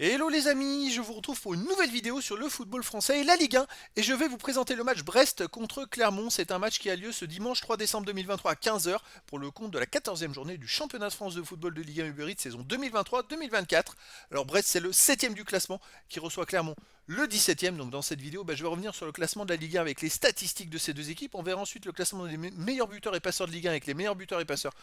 Hello les amis, je vous retrouve pour une nouvelle vidéo sur le football français et la Ligue 1 et je vais vous présenter le match Brest contre Clermont. C'est un match qui a lieu ce dimanche 3 décembre 2023 à 15 h pour le compte de la 14e journée du championnat de France de football de Ligue 1 Uber Eats saison 2023-2024. Alors Brest c'est le 7ème du classement qui reçoit Clermont le 17ème. Donc dans cette vidéo je vais revenir sur le classement de la Ligue 1 avec les statistiques de ces deux équipes. On verra ensuite le classement des meilleurs buteurs et passeurs de Ligue 1 avec les meilleurs buteurs et passeurs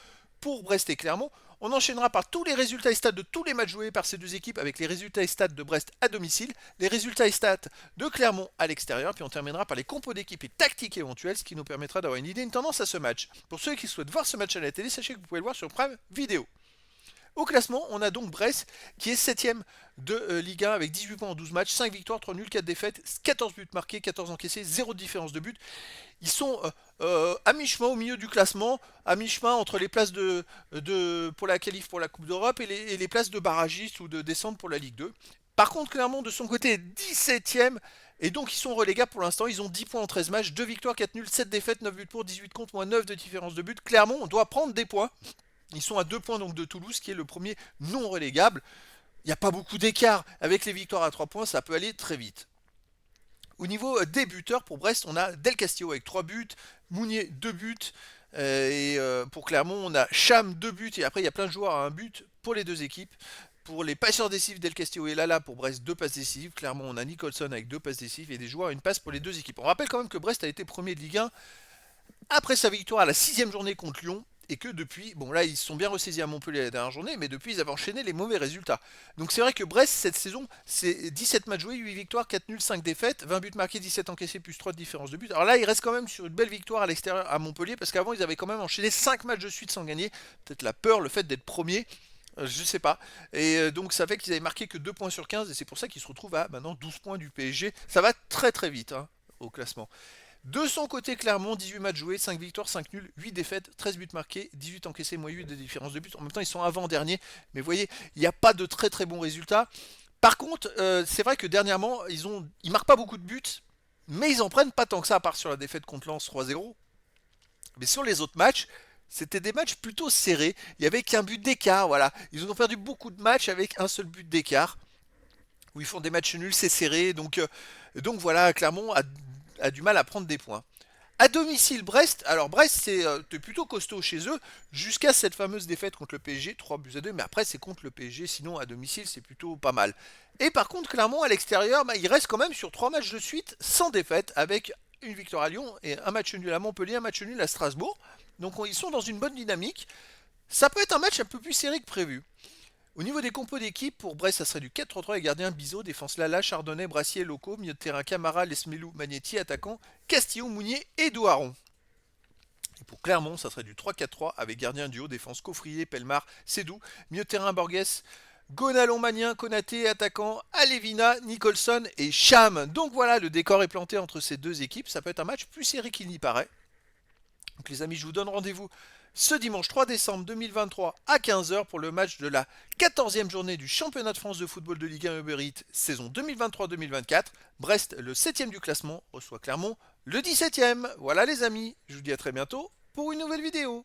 pour Brest et Clermont. On enchaînera par tous les résultats et stats de tous les matchs joués par ces deux équipes avec les résultats et stats de Brest à domicile, les résultats et stats de Clermont à l'extérieur, puis on terminera par les compos d'équipes et tactiques éventuelles, ce qui nous permettra d'avoir une idée, une tendance à ce match. Pour ceux qui souhaitent voir ce match à la télé, sachez que vous pouvez le voir sur Prime Vidéo. Au classement, on a donc Brest qui est 7ème de Ligue 1 avec 18 points en 12 matchs, 5 victoires, 3 nuls, 4 défaites, 14 buts marqués, 14 encaissés, 0 différence de but. Ils sont à mi-chemin au milieu du classement, à mi-chemin entre les places pour la qualif pour la Coupe d'Europe et les places de barragistes ou de descente pour la Ligue 2. Par contre, Clermont de son côté est 17ème et donc ils sont relégables pour l'instant. Ils ont 10 points en 13 matchs, 2 victoires, 4 nuls, 7 défaites, 9 buts pour, 18 contre, moins 9 de différence de but. Clermont doit prendre des points. Ils sont à 2 points donc de Toulouse qui est le premier non relégable. Il n'y a pas beaucoup d'écart. Avec les victoires à 3 points, ça peut aller très vite. Au niveau des buteurs, pour Brest, on a Del Castillo avec 3 buts, Mounier 2 buts, pour Clermont, on a Cham 2 buts, et après il y a plein de joueurs à un but pour les deux équipes. Pour les passeurs décisifs, Del Castillo et Lala pour Brest, 2 passes décisives. Clermont, on a Nicholson avec 2 passes décisives et des joueurs à une passe pour les deux équipes. On rappelle quand même que Brest a été premier de Ligue 1 après sa victoire à la 6ème journée contre Lyon, et que depuis, bon là ils se sont bien ressaisis à Montpellier la dernière journée, mais depuis ils avaient enchaîné les mauvais résultats. Donc c'est vrai que Brest cette saison, c'est 17 matchs joués, 8 victoires, 4 nuls, 5 défaites, 20 buts marqués, 17 encaissés, plus 3 de différence de but. Alors là ils restent quand même sur une belle victoire à l'extérieur à Montpellier, parce qu'avant ils avaient quand même enchaîné 5 matchs de suite sans gagner. Peut-être la peur, le fait d'être premier, je sais pas. Et donc ça fait qu'ils avaient marqué que 2 points sur 15, et c'est pour ça qu'ils se retrouvent à maintenant 12 points du PSG. Ça va très très vite hein, au classement. De son côté, Clermont, 18 matchs joués, 5 victoires, 5 nuls, 8 défaites, 13 buts marqués, 18 encaissés, moins 8 de différence de but. En même temps, ils sont avant-derniers, mais vous voyez, il n'y a pas de très très bons résultats. Par contre, c'est vrai que dernièrement, ils marquent pas beaucoup de buts, mais ils en prennent pas tant que ça, à part sur la défaite contre Lens 3-0. Mais sur les autres matchs, c'était des matchs plutôt serrés. Il y avait qu'un but d'écart, voilà. Ils ont perdu beaucoup de matchs avec un seul but d'écart, où ils font des matchs nuls, c'est serré. Donc voilà, Clermont a du mal à prendre des points. À domicile, Brest. Alors Brest, c'est plutôt costaud chez eux, jusqu'à cette fameuse défaite contre le PSG, 3 buts à 2. Mais après, c'est contre le PSG, sinon à domicile, c'est plutôt pas mal. Et par contre, Clermont, à l'extérieur, il reste quand même sur 3 matchs de suite, sans défaite, avec une victoire à Lyon et un match nul à Montpellier, un match nul à Strasbourg. Donc ils sont dans une bonne dynamique. Ça peut être un match un peu plus serré que prévu. Au niveau des compos d'équipe, pour Brest, ça serait du 4-3-3 et gardien Bizot, défense Lala, Chardonnay, Brassier, Loco, milieu de terrain Camara, Lesmelou, Magnetti, attaquant Castillo, Mounier et Douaron. Et pour Clermont, ça serait du 3-4-3 avec gardien duo, défense Coffrier, Pelmar, Sédou, milieu de terrain Borges, Gonalon, Magnien, Konaté, attaquant Alevina, Nicholson et Cham. Donc voilà, le décor est planté entre ces deux équipes. Ça peut être un match plus serré qu'il n'y paraît. Donc les amis, je vous donne rendez-vous ce dimanche 3 décembre 2023 à 15 h pour le match de la 14e journée du championnat de France de football de Ligue 1 Uber Eats saison 2023-2024. Brest, le 7e du classement, reçoit Clermont, le 17e. Voilà les amis, je vous dis à très bientôt pour une nouvelle vidéo.